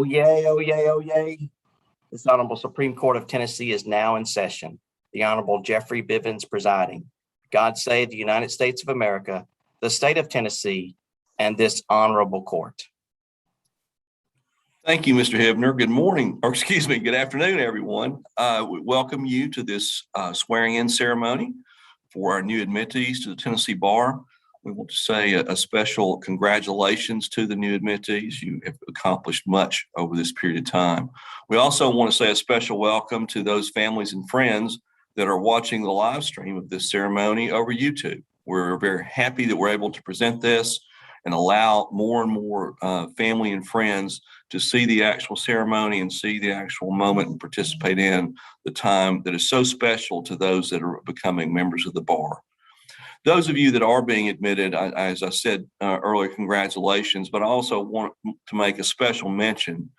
Oh, yay, oh, yay, oh, yay. This Honorable Supreme Court of Tennessee is now in session. The Honorable Jeffrey Bivins presiding. God save the United States of America, the state of Tennessee, and this honorable court. Thank you, Mr. Hibner. Good morning, or excuse me, good afternoon, everyone. We welcome you to this swearing-in ceremony for our new admittees to the Tennessee Bar. We want to say a special congratulations to the new admittees. You have accomplished much over this period of time. We also want to say a special welcome to those families and friends that are watching the live stream of this ceremony over YouTube. We're very happy that we're able to present this and allow more and more family and friends to see the actual ceremony and see the actual moment and participate in the time that is so special to those that are becoming members of the bar. Those of you that are being admitted, as I said earlier, congratulations, but I also want to make a special mention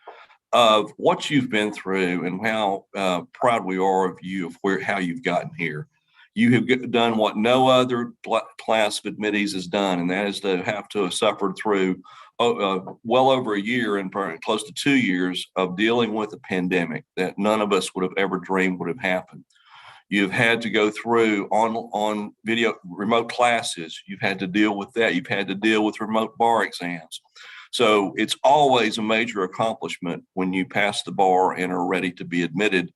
of what you've been through and how proud we are of you, of how you've gotten here. You have done what no other class of admittees has done, and that is to have suffered through well over a year and close to 2 years of dealing with a pandemic that none of us would have ever dreamed would have happened. You've had to go through on video remote classes. You've had to deal with that. You've had to deal with remote bar exams. So it's always a major accomplishment when you pass the bar and are ready to be admitted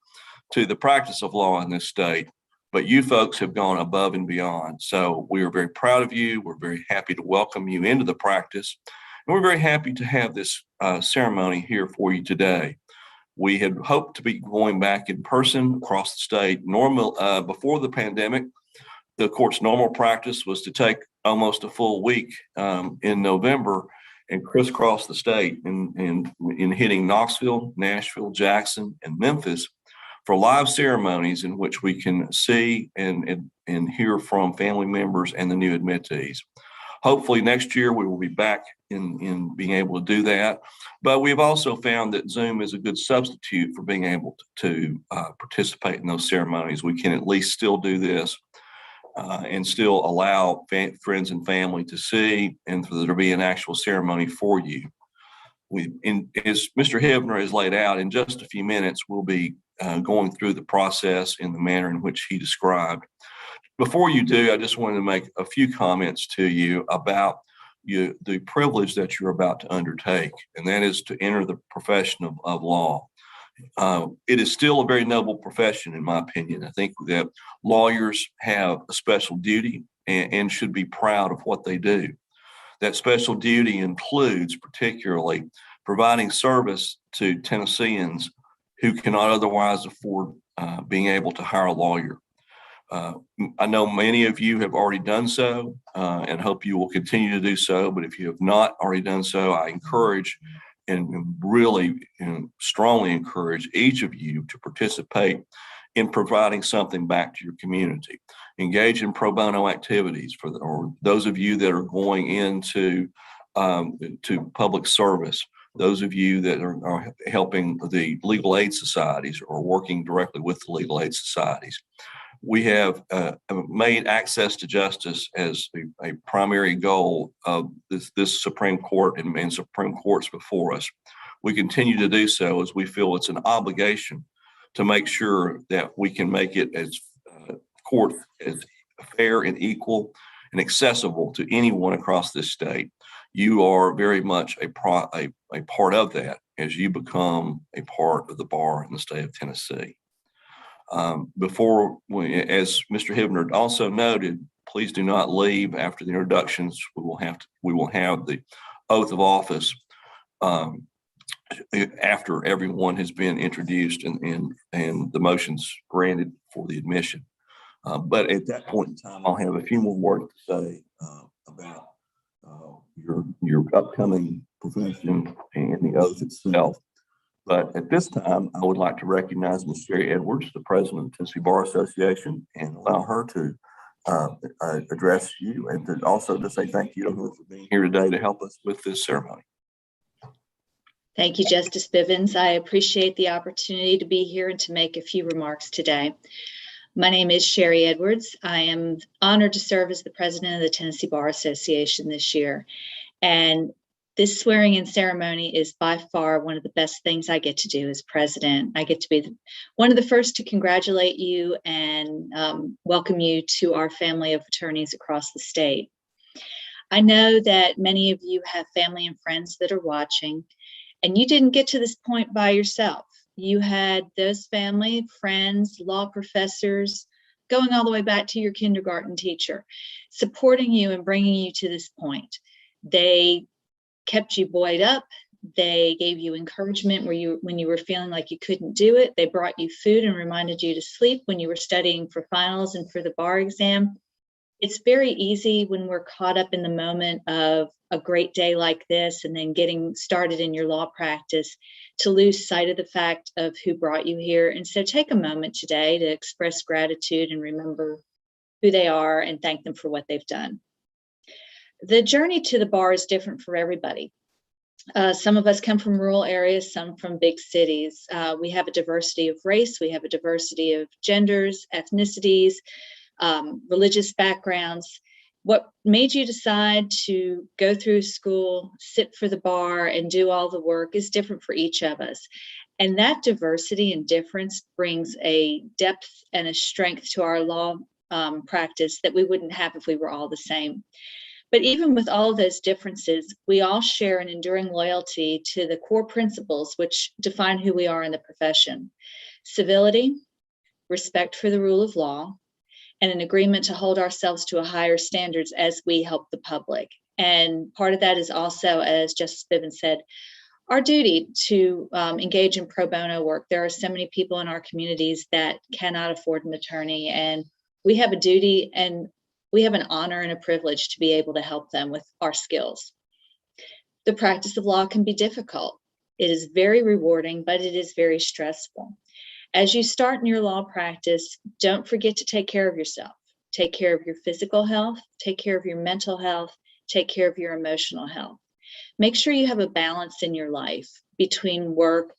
to the practice of law in this state. But you folks have gone above and beyond. So we are very proud of you. We're very happy to welcome you into the practice. And we're very happy to have this ceremony here for you today. We had hoped to be going back in person across the state. Before the pandemic, the court's normal practice was to take almost a full week in November and crisscross the state in hitting Knoxville, Nashville, Jackson, and Memphis for live ceremonies in which we can see and hear from family members and the new admittees. Hopefully next year we will be back in being able to do that. But we've also found that Zoom is a good substitute for being able to participate in those ceremonies. We can at least still do this and still allow friends and family to see and for there to be an actual ceremony for you. As Mr. Hibner has laid out, in just a few minutes, we'll be going through the process in the manner in which he described. Before you do, I just wanted to make a few comments to you about the privilege that you're about to undertake, and that is to enter the profession of law. It is still a very noble profession, in my opinion. I think that lawyers have a special duty and should be proud of what they do. That special duty includes particularly providing service to Tennesseans who cannot otherwise afford being able to hire a lawyer. I know many of you have already done so and hope you will continue to do so. But if you have not already done so, I encourage and really strongly encourage each of you to participate in providing something back to your community. Engage in pro bono activities or those of you that are going into to public service. Those of you that are helping the legal aid societies or working directly with the legal aid societies. We have made access to justice as a primary goal of this Supreme Court and Supreme Courts before us. We continue to do so as we feel it's an obligation to make sure that we can make it as fair and equal and accessible to anyone across this state. You are very much a part of that as you become a part of the bar in the state of Tennessee. As Mr. Hibner also noted, please do not leave after the introductions. We will have the oath of office after everyone has been introduced and the motions granted for the admission. But at that point in time, I'll have a few more words to say about your upcoming profession and the oath itself. But at this time, I would like to recognize Ms. Sherry Edwards, the president of the Tennessee Bar Association, and allow her to address you and to also to say thank you to her for being here today to help us with this ceremony. Thank you, Justice Bivins. I appreciate the opportunity to be here and to make a few remarks today. My name is Sherry Edwards. I am honored to serve as the president of the Tennessee Bar Association this year. And This swearing-in ceremony is by far one of the best things I get to do as president. I get to be one of the first to congratulate you and welcome you to our family of attorneys across the state. I know that many of you have family and friends that are watching, and you didn't get to this point by yourself. You had those family, friends, law professors, going all the way back to your kindergarten teacher, supporting you and bringing you to this point. They kept you buoyed up. They gave you encouragement when you were feeling like you couldn't do it. They brought you food and reminded you to sleep when you were studying for finals and for the bar exam. It's very easy when we're caught up in the moment of a great day like this and then getting started in your law practice to lose sight of the fact of who brought you here. And so take a moment today to express gratitude and remember who they are and thank them for what they've done. The journey to the bar is different for everybody. Some of us come from rural areas, some from big cities. We have a diversity of race, we have a diversity of genders, ethnicities, religious backgrounds. What made you decide to go through school, sit for the bar, and do all the work is different for each of us. And that diversity and difference brings a depth and a strength to our law practice that we wouldn't have if we were all the same. But even with all of those differences, we all share an enduring loyalty to the core principles which define who we are in the profession: civility, respect for the rule of law, and an agreement to hold ourselves to a higher standards as we help the public. And part of that is also, as Justice Bivins said, our duty to engage in pro bono work. There are so many people in our communities that cannot afford an attorney, and we have a duty and we have an honor and a privilege to be able to help them with our skills. The practice of law can be difficult. It is very rewarding, but it is very stressful. As you start in your law practice, don't forget to take care of yourself. Take care of your physical health, take care of your mental health, take care of your emotional health. Make sure you have a balance in your life between work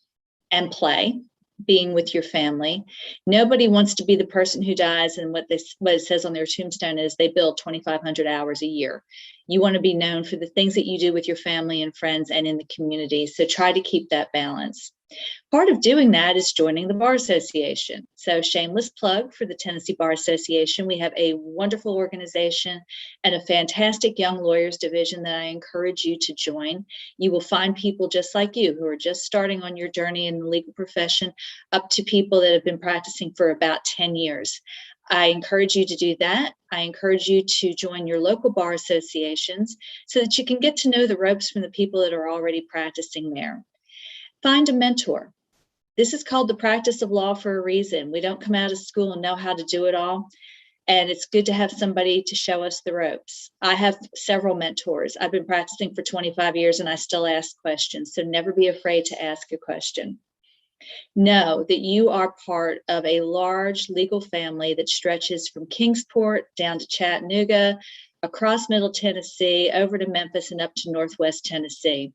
and play, being with your family. Nobody wants to be the person who dies and what it says on their tombstone is they build 2,500 hours a year. You want to be known for the things that you do with your family and friends and in the community. So try to keep that balance. Part of doing that is joining the Bar Association. So shameless plug for the Tennessee Bar Association. We have a wonderful organization and a fantastic young lawyers division that I encourage you to join. You will find people just like you who are just starting on your journey in the legal profession, up to people that have been practicing for about 10 years. I encourage you to do that. I encourage you to join your local bar associations so that you can get to know the ropes from the people that are already practicing there. Find a mentor. This is called the practice of law for a reason. We don't come out of school and know how to do it all. And it's good to have somebody to show us the ropes. I have several mentors. I've been practicing for 25 years and I still ask questions. So never be afraid to ask a question. Know that you are part of a large legal family that stretches from Kingsport down to Chattanooga, across Middle Tennessee, over to Memphis and up to Northwest Tennessee.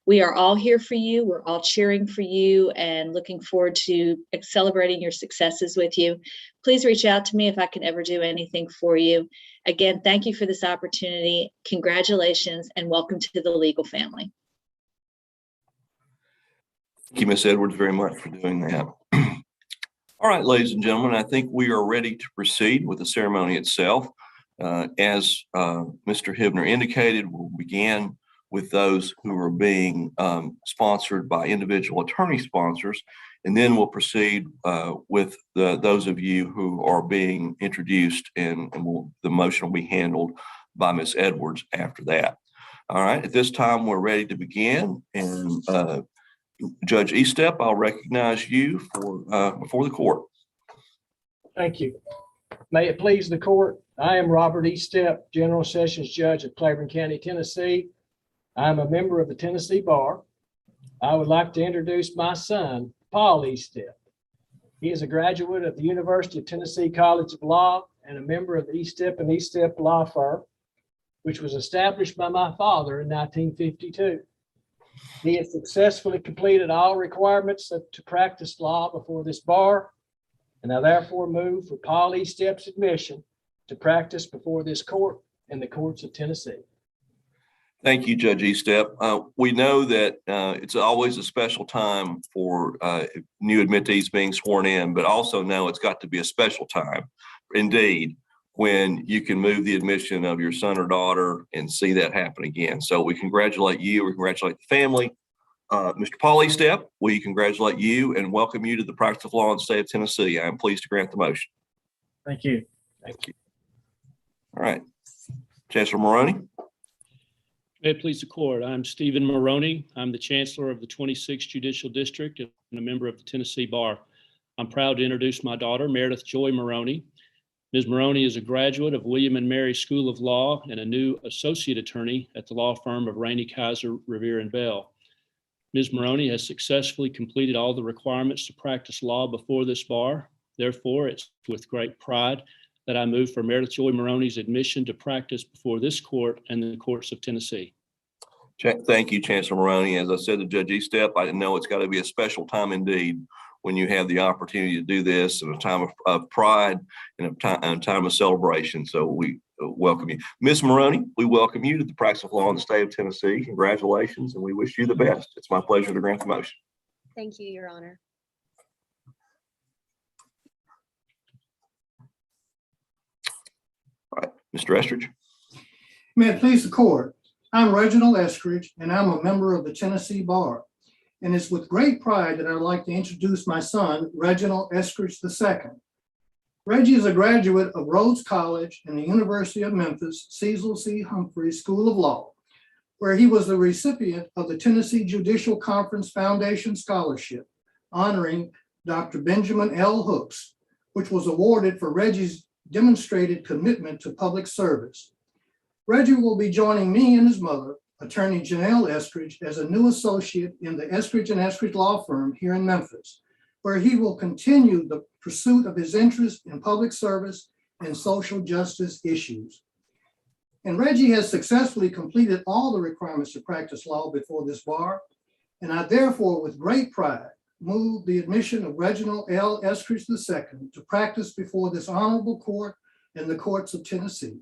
We are all here for you. We're all cheering for you and looking forward to celebrating your successes with you. Please reach out to me if I can ever do anything for you. Again, thank you for this opportunity. Congratulations and welcome to the legal family. Thank you, Ms. Edwards, very much for doing that. All right, ladies and gentlemen, I think we are ready to proceed with the ceremony itself. As Mr. Hibner indicated, we'll begin with those who are being sponsored by individual attorney sponsors, and then we'll proceed with those of you who are being introduced, and the motion will be handled by Ms. Edwards after that. All right, at this time, we're ready to begin, and Judge Estep, I'll recognize you for before the court. Thank you. May it please the court, I am Robert Estep, General Sessions Judge of Claiborne County, Tennessee. I am a member of the Tennessee Bar. I would like to introduce my son, Paul Estep. He is a graduate of the University of Tennessee College of Law and a member of the Estep and Estep Law Firm, which was established by my father in 1952. He has successfully completed all requirements to practice law before this bar, and I therefore move for Paul Estep's admission to practice before this court and the courts of Tennessee. Thank you, Judge Estep. We know that it's always a special time for new admittees being sworn in, but also know it's got to be a special time indeed when you can move the admission of your son or daughter and see that happen again. So we congratulate you, we congratulate the family. Mr. Paul Estep, we congratulate you and welcome you to the practice of law in the state of Tennessee. I am pleased to grant the motion. Thank you. Thank you. All right. Chancellor Maroney. May it please the court. I'm Stephen Maroney. I'm the Chancellor of the 26th Judicial District and a member of the Tennessee Bar. I'm proud to introduce my daughter, Meredith Joy Maroney. Ms. Maroney is a graduate of William and Mary School of Law and a new associate attorney at the law firm of Rainey, Kaiser, Revere, and Bell. Ms. Maroney has successfully completed all the requirements to practice law before this bar. Therefore, it's with great pride that I move for Meredith Joy Maroney's admission to practice before this court and the courts of Tennessee. Thank you, Chancellor Maroney. As I said to Judge Estep, I know it's got to be a special time indeed when you have the opportunity to do this in a time of pride and a time of celebration. So we welcome you. Ms. Maroney, we welcome you to the practice of law in the state of Tennessee. Congratulations, and we wish you the best. It's my pleasure to grant the motion. Thank you, Your Honor. All right, Mr. Estridge. May it please the court. I'm Reginald Estridge, and I'm a member of the Tennessee Bar. And it's with great pride that I'd like to introduce my son, Reginald Estridge II. Reggie is a graduate of Rhodes College and the University of Memphis Cecil C. Humphrey School of Law, where he was the recipient of the Tennessee Judicial Conference Foundation Scholarship, honoring Dr. Benjamin L. Hooks, which was awarded for Reggie's demonstrated commitment to public service. Reggie will be joining me and his mother, Attorney Janelle Estridge, as a new associate in the Estridge and Estridge Law Firm here in Memphis, where he will continue the pursuit of his interest in public service and social justice issues. And Reggie has successfully completed all the requirements to practice law before this bar, and I therefore, with great pride, move the admission of Reginald L. Estridge II to practice before this honorable court and the courts of Tennessee.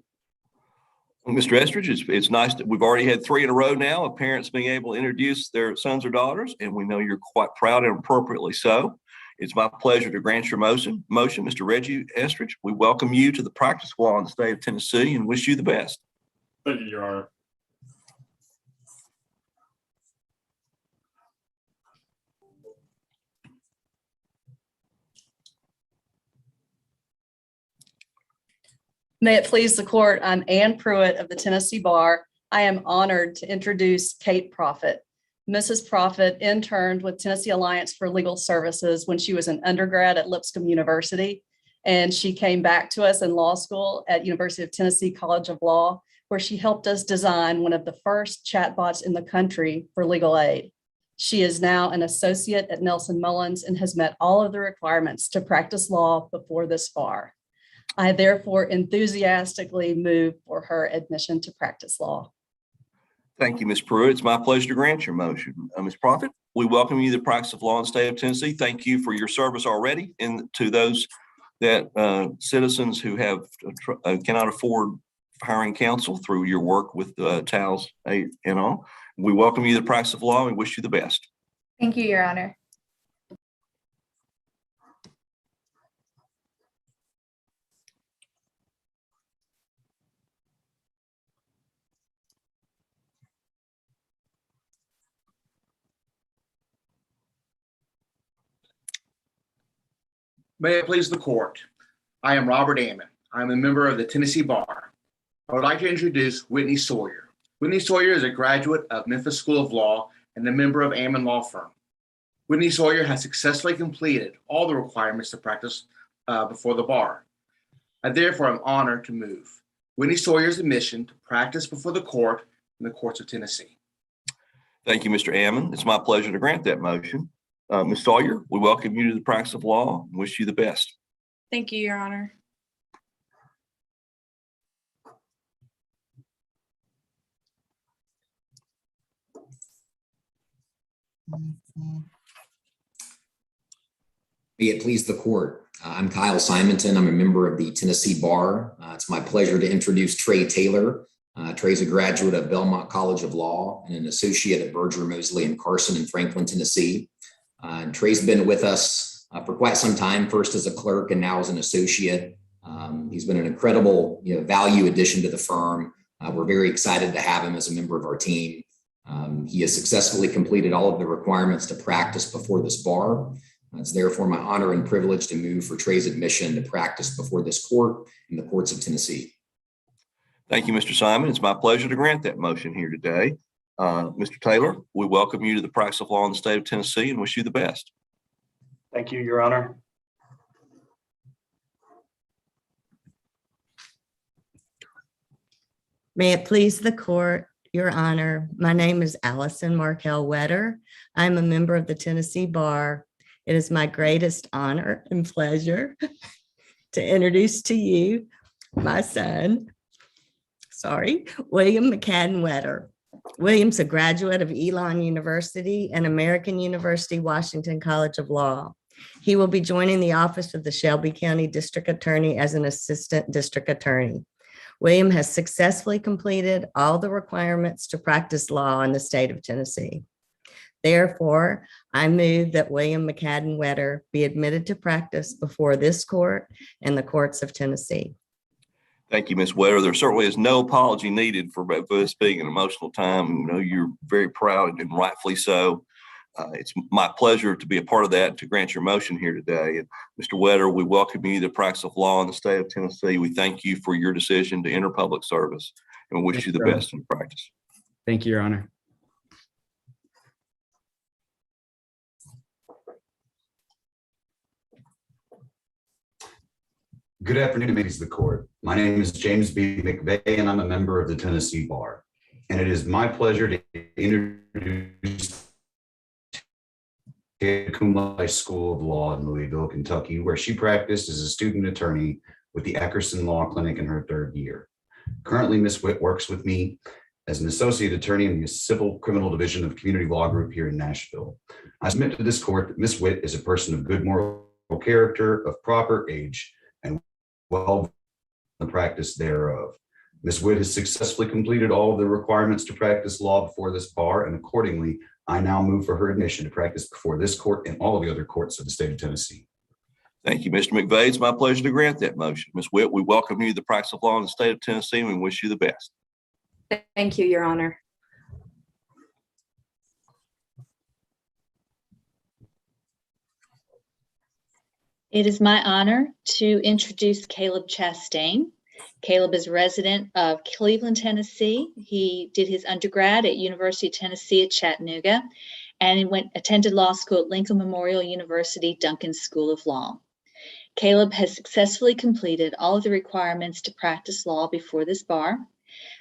Well, Mr. Estridge, it's nice that we've already had 3 in a row now of parents being able to introduce their sons or daughters, and we know you're quite proud and appropriately so. It's my pleasure to grant your motion, Mr. Reggie Estridge. We welcome you to the practice of law in the state of Tennessee and wish you the best. Thank you, Your Honor. May it please the court, I'm Ann Pruitt of the Tennessee Bar. I am honored to introduce Kate Proffitt. Mrs. Proffitt interned with Tennessee Alliance for Legal Services when she was an undergrad at Lipscomb University, and she came back to us in law school at University of Tennessee College of Law, where she helped us design one of the first chatbots in the country for legal aid. She is now an associate at Nelson Mullins and has met all of the requirements to practice law before this bar. I therefore enthusiastically move for her admission to practice law. Thank you, Ms. Pruitt. It's my pleasure to grant your motion. Ms. Proffitt, we welcome you to the practice of law in the state of Tennessee. Thank you for your service already, and to those that citizens who have cannot afford hiring counsel through your work with TALS and all. We welcome you to the practice of law and wish you the best. Thank you, Your Honor. May it please the court. I am Robert Ammon. I'm a member of the Tennessee Bar. I would like to introduce Whitney Sawyer. Whitney Sawyer is a graduate of Memphis School of Law and a member of Ammon Law Firm. Whitney Sawyer has successfully completed all the requirements to practice before the bar. I therefore am honored to move Whitney Sawyer's admission to practice before the court in the courts of Tennessee. Thank you, Mr. Ammon. It's my pleasure to grant that motion. Ms. Sawyer, we welcome you to the practice of law and wish you the best. Thank you, Your Honor. May it please the court. I'm Kyle Simonton. I'm a member of the Tennessee Bar. It's my pleasure to introduce Trey Taylor Trey's a graduate of Belmont College of Law and an associate at Berger, Mosley and Carson in Franklin, Tennessee. And Trey's been with us for quite some time, first as a clerk and now as an associate. He's been an incredible value addition to the firm. We're very excited to have him as a member of our team. He has successfully completed all of the requirements to practice before this bar. It's therefore my honor and privilege to move for Trey's admission to practice before this court in the courts of Tennessee. Thank you, Mr. Simon. It's my pleasure to grant that motion here today. Mr. Taylor, we welcome you to the practice of law in the state of Tennessee and wish you the best. Thank you, Your Honor. May it please the court, Your Honor, my name is Allison Markell Wetter. I'm a member of the Tennessee Bar. It is my greatest honor and pleasure to introduce to you my son, William McCadden Wetter. William's a graduate of Elon University and American University Washington College of Law. He will be joining the office of the Shelby County District Attorney as an assistant district attorney. William has successfully completed all the requirements to practice law in the state of Tennessee. Therefore, I move that William McCadden Wetter be admitted to practice before this court and the courts of Tennessee. Thank you, Ms. Wetter. There certainly is no apology needed for this being an emotional time. You're very proud and rightfully so. It's my pleasure to be a part of that, to grant your motion here today. And Mr. Wetter, we welcome you to the practice of law in the state of Tennessee. We thank you for your decision to enter public service and wish you the best in practice. Thank you, Your Honor. Good afternoon, members of the court. My name is James B. McVey, and I'm a member of the Tennessee Bar. And it is my pleasure to introduce the Cum Laude School of Law in Louisville, Kentucky, where she practiced as a student attorney with the Ackerson Law Clinic in her third year. Currently, Ms. Witt works with me as an associate attorney in the Civil Criminal Division of Community Law Group here in Nashville. I submit to this court that Ms. Witt is a person of good moral character, of proper age, and well the practice thereof. Ms. Witt has successfully completed all of the requirements to practice law before this bar, and accordingly, I now move for her admission to practice before this court and all of the other courts of the state of Tennessee. Thank you, Mr. McVey. It's my pleasure to grant that motion. Ms. Witt, we welcome you to the practice of law in the state of Tennessee and we wish you the best. Thank you, Your Honor. It is my honor to introduce Caleb Chastain. Caleb is a resident of Cleveland, Tennessee. He did his undergrad at University of Tennessee at Chattanooga and attended law school at Lincoln Memorial University Duncan School of Law. Caleb has successfully completed all of the requirements to practice law before this bar.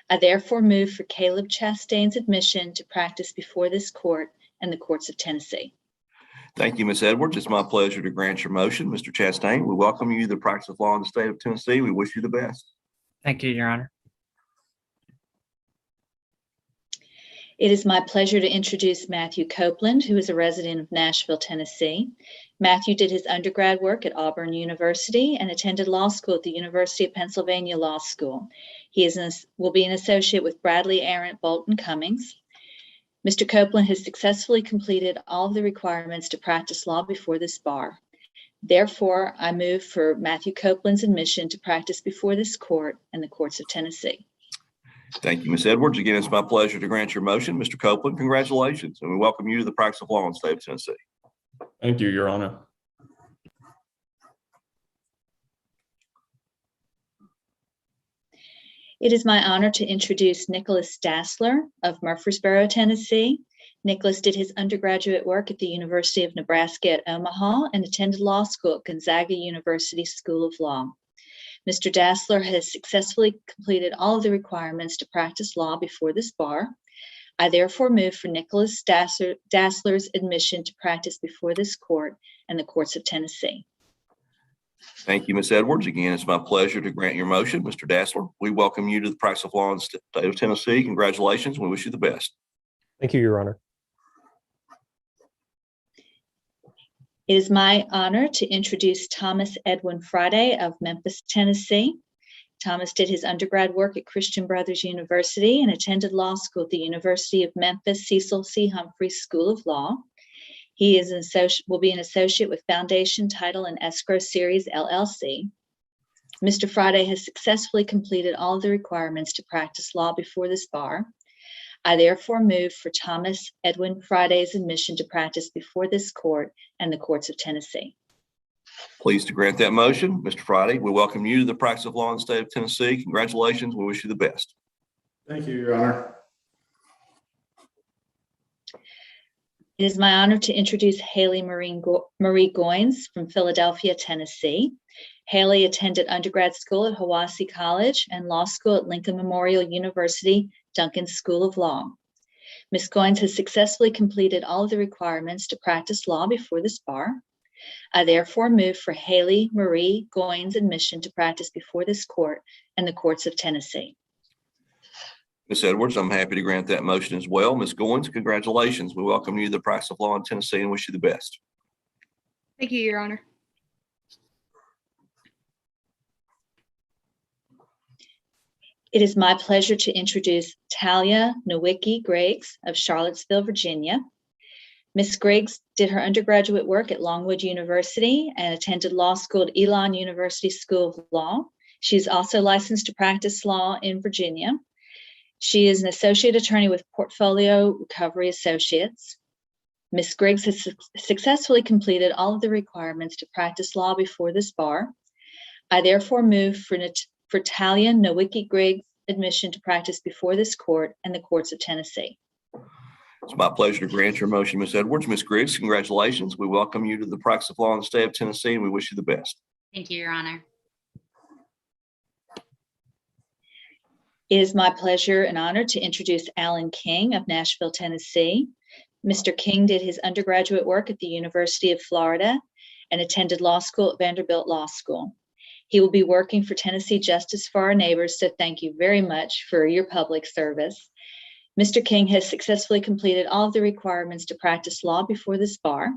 I therefore move for Caleb Chastain's admission to practice before this court and the courts of Tennessee. Thank you, Ms. Edwards. It's my pleasure to grant your motion. Mr. Chastain, we welcome you to the practice of law in the state of Tennessee. We wish you the best. Thank you, Your Honor. It is my pleasure to introduce Matthew Copeland, who is a resident of Nashville, Tennessee. Matthew did his undergrad work at Auburn University and attended law school at the University of Pennsylvania Law School. He will be an associate with Bradley Arendt Bolton Cummings. Mr. Copeland has successfully completed all of the requirements to practice law before this bar. Therefore, I move for Matthew Copeland's admission to practice before this court and the courts of Tennessee. Thank you, Ms. Edwards. Again, it's my pleasure to grant your motion. Mr. Copeland, congratulations, and we welcome you to the practice of law in the state of Tennessee. Thank you, Your Honor. It is my honor to introduce Nicholas Dassler of Murfreesboro, Tennessee. Nicholas did his undergraduate work at the University of Nebraska at Omaha and attended law school at Gonzaga University School of Law. Mr. Dassler has successfully completed all of the requirements to practice law before this bar. I therefore move for Nicholas Dassler's admission to practice before this court and the courts of Tennessee. Thank you, Ms. Edwards. Again, it's my pleasure to grant your motion. Mr. Dassler, we welcome you to the practice of law in the state of Tennessee. Congratulations. We wish you the best. Thank you, Your Honor. It is my honor to introduce Thomas Edwin Friday of Memphis, Tennessee. Thomas did his undergrad work at Christian Brothers University and attended law school at the University of Memphis Cecil C. Humphrey School of Law. He is will be an associate with Foundation Title and Escrow Series LLC. Mr. Friday has successfully completed all of the requirements to practice law before this bar. I therefore move for Thomas Edwin Friday's admission to practice before this court and the courts of Tennessee. Pleased to grant that motion. Mr. Friday, we welcome you to the practice of law in the state of Tennessee. Congratulations. We wish you the best. Thank you, Your Honor. It is my honor to introduce Haley Marie Goins from Philadelphia, Tennessee. Haley attended undergrad school at Hiwassee College and law school at Lincoln Memorial University, Duncan School of Law. Ms. Goins has successfully completed all of the requirements to practice law before this bar. I therefore move for Haley Marie Goins' admission to practice before this court and the courts of Tennessee. Ms. Edwards, I'm happy to grant that motion as well. Ms. Goins, congratulations. We welcome you to the practice of law in Tennessee and wish you the best. Thank you, Your Honor. It is my pleasure to introduce Talia N Griggs of Charlottesville, Virginia. Ms. Griggs did her undergraduate work at Longwood University and attended law school at Elon University School of Law. She's also licensed to practice law in Virginia. She is an associate attorney with Portfolio Recovery Associates. Ms. Griggs has successfully completed all of the requirements to practice law before this bar. I therefore move for Talia N Griggs' admission to practice before this court and the courts of Tennessee. It's my pleasure to grant your motion, Ms. Edwards. Ms. Griggs, congratulations. We welcome you to the practice of law in the state of Tennessee and we wish you the best. Thank you, Your Honor. It is my pleasure and honor to introduce Alan King of Nashville, Tennessee. Mr. King did his undergraduate work at the University of Florida and attended law school at Vanderbilt Law School. He will be working for Tennessee Justice for Our Neighbors, so thank you very much for your public service. Mr. King has successfully completed all of the requirements to practice law before this bar.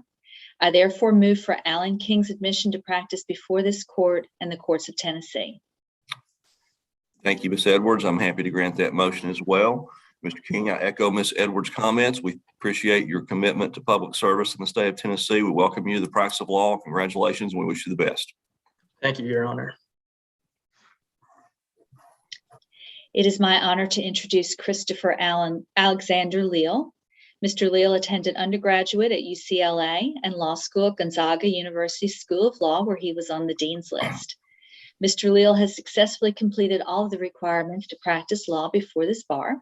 I therefore move for Alan King's admission to practice before this court and the courts of Tennessee. Thank you, Ms. Edwards. I'm happy to grant that motion as well. Mr. King, I echo Ms. Edwards' comments. We appreciate your commitment to public service in the state of Tennessee. We welcome you to the practice of law. Congratulations, and we wish you the best. Thank you, Your Honor. It is my honor to introduce Christopher Alexander Liel. Mr. Liel attended undergraduate at UCLA and law school at Gonzaga University School of Law, where he was on the dean's list. Mr. Liel has successfully completed all of the requirements to practice law before this bar.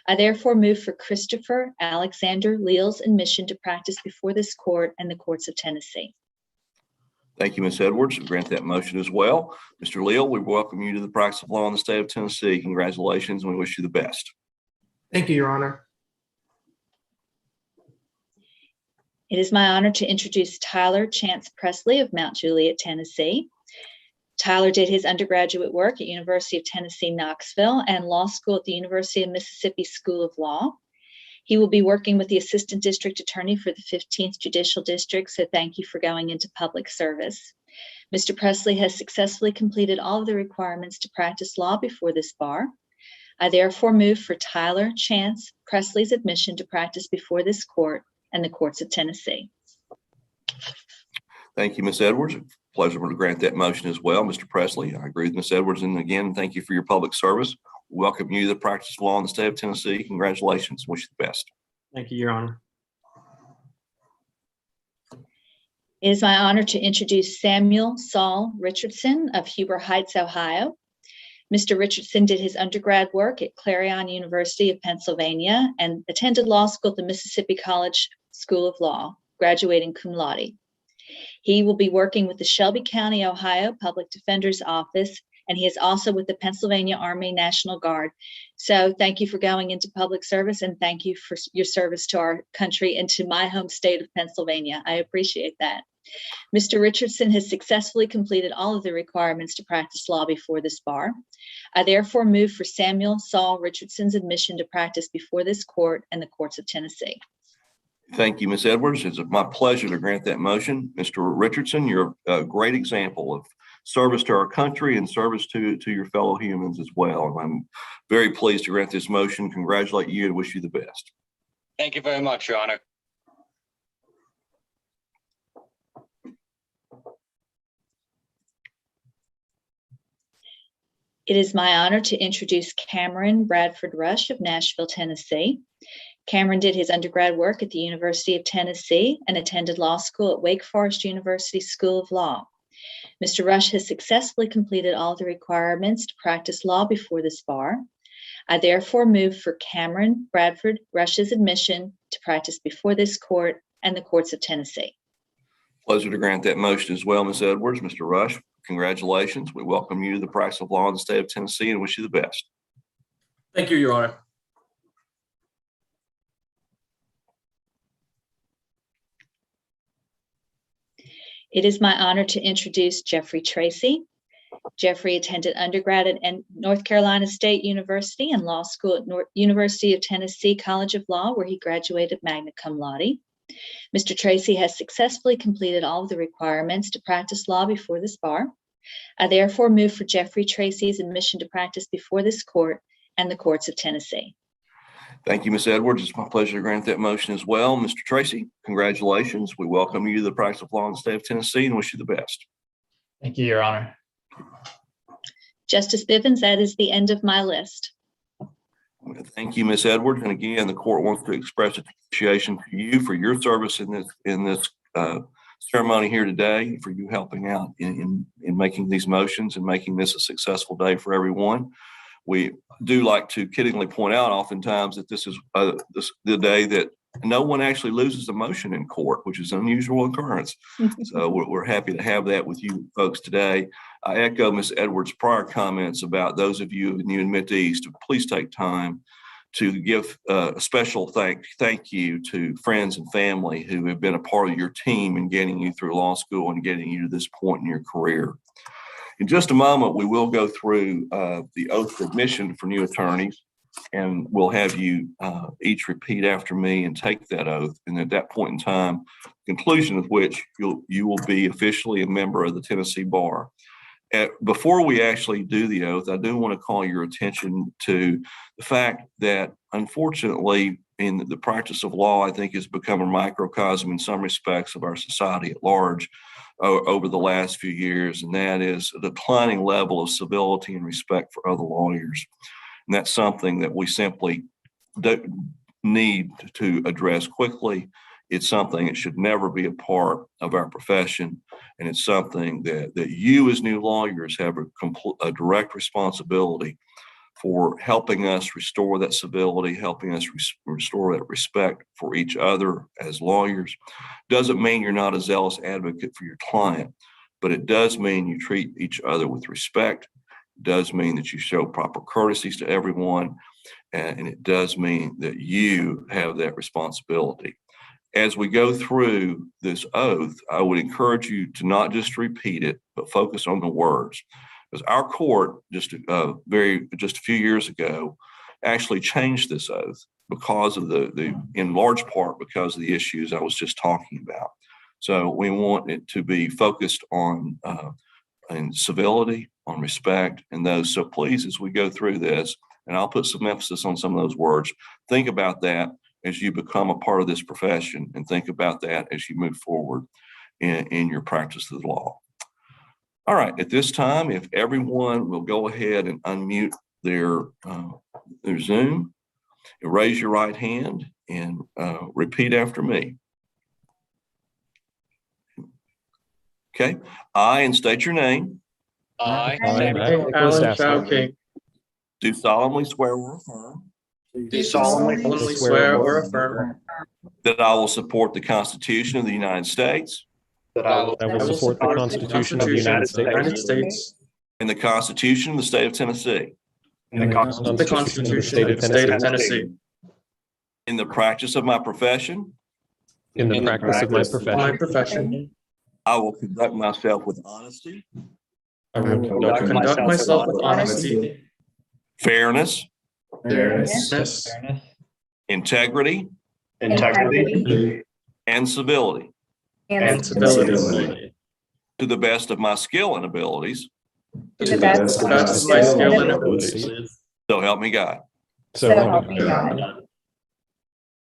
I therefore move for Christopher Alexander Liel's admission to practice before this court and the courts of Tennessee. Thank you, Ms. Edwards. We grant that motion as well. Mr. Liel, we welcome you to the practice of law in the state of Tennessee. Congratulations, and we wish you the best. Thank you, Your Honor. It is my honor to introduce Tyler Chance Presley of Mount Juliet, Tennessee. Tyler did his undergraduate work at University of Tennessee, Knoxville, and law school at the University of Mississippi School of Law. He will be working with the Assistant District Attorney for the 15th Judicial District, so thank you for going into public service. Mr. Presley has successfully completed all of the requirements to practice law before this bar. I therefore move for Tyler Chance Presley's admission to practice before this court and the courts of Tennessee. Thank you, Ms. Edwards. Pleasure to grant that motion as well. Mr. Presley, I agree with Ms. Edwards. And again, thank you for your public service. We welcome you to the practice of law in the state of Tennessee. Congratulations. Wish you the best. Thank you, Your Honor. It is my honor to introduce Saul Richardson of Huber Heights, Ohio. Mr. Richardson did his undergrad work at Clarion University of Pennsylvania and attended law school at the Mississippi College School of Law, graduating cum laude. He will be working with the Shelby County, Ohio Public Defender's Office, and he is also with the Pennsylvania Army National Guard. So thank you for going into public service, and thank you for your service to our country and to my home state of Pennsylvania. I appreciate that. Mr. Richardson has successfully completed all of the requirements to practice law before this bar. I therefore move for Saul Richardson's admission to practice before this court and the courts of Tennessee. Thank you, Ms. Edwards. It's my pleasure to grant that motion. Mr. Richardson, you're a great example of service to our country and service to your fellow humans as well. And I'm very pleased to grant this motion, congratulate you, and wish you the best. Thank you very much, Your Honor. It is my honor to introduce Cameron Bradford Rush of Nashville, Tennessee. Cameron did his undergrad work at the University of Tennessee and attended law school at Wake Forest University School of Law. Mr. Rush has successfully completed all the requirements to practice law before this bar. I therefore move for Cameron Bradford Rush's admission to practice before this court and the courts of Tennessee. Pleasure to grant that motion as well, Ms. Edwards. Mr. Rush, congratulations. We welcome you to the practice of law in the state of Tennessee and wish you the best. Thank you, Your Honor. It is my honor to introduce Jeffrey Tracy. Jeffrey attended undergrad at North Carolina State University and law school at University of Tennessee College of Law, where he graduated magna cum laude. Mr. Tracy has successfully completed all of the requirements to practice law before this bar. I therefore move for Jeffrey Tracy's admission to practice before this court and the courts of Tennessee. Thank you, Ms. Edwards. It's my pleasure to grant that motion as well. Mr. Tracy, congratulations. We welcome you to the practice of law in the state of Tennessee and wish you the best. Thank you, Your Honor. Justice Bivins, that is the end of my list. Thank you, Ms. Edwards. And again, the court wants to express appreciation for you for your service in this ceremony here today, for you helping out in making these motions and making this a successful day for everyone. We do like to kiddingly point out oftentimes that this is the day that no one actually loses a motion in court, which is an unusual occurrence. So we're happy to have that with you folks today. I echo Ms. Edwards' prior comments about those of you new admittees to please take time to give a special thank you to friends and family who have been a part of your team in getting you through law school and getting you to this point in your career. In just a moment, we will go through the oath of admission for new attorneys, and we'll have you each repeat after me and take that oath. And at that point in time, conclusion of which you will be officially a member of the Tennessee Bar. Before we actually do the oath, I do want to call your attention to the fact that, unfortunately, in the practice of law, I think has become a microcosm in some respects of our society at large over the last few years, and that is a declining level of civility and respect for other lawyers. And that's something that we simply need to address quickly. It's something that should never be a part of our profession. And it's something that you as new lawyers have a direct responsibility for helping us restore that civility, helping us restore that respect for each other as lawyers. Doesn't mean you're not a zealous advocate for your client, but it does mean you treat each other with respect. It does mean that you show proper courtesies to everyone. And it does mean that you have that responsibility. As we go through this oath, I would encourage you to not just repeat it, but focus on the words. Because our court just a few years ago actually changed this oath because of in large part because of the issues I was just talking about. So we want it to be focused on civility, on respect, and those. So please, as we go through this, and I'll put some emphasis on some of those words, think about that as you become a part of this profession, and think about that as you move forward in your practice of the law. All right, at this time, if everyone will go ahead and unmute their Zoom, and raise your right hand and repeat after me. Okay, I, and state your name. I, Alan, do solemnly swear or affirm. do solemnly swear or affirm That I will support the Constitution of the United States. that I will support the Constitution of the United States And the Constitution of the State of Tennessee. and the Constitution of the State of Tennessee. In the practice of my profession, In the practice of my profession, I will conduct myself with honesty, I will conduct myself with honesty, fairness, fairness, integrity, and civility. and civility. to the best of my skill and abilities. To the best of my skill and abilities. So help me God. So help me God.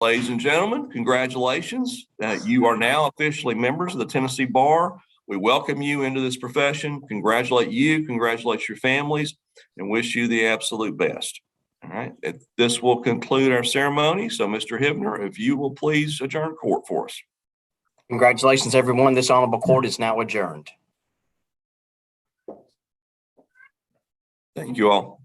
Ladies and gentlemen, congratulations. You are now officially members of the Tennessee Bar. We welcome you into this profession, congratulate you, congratulate your families, and wish you the absolute best. All right, this will conclude our ceremony. So Mr. Hibner, if you will please adjourn court for us. Congratulations, everyone. This honorable court is now adjourned. Thank you all.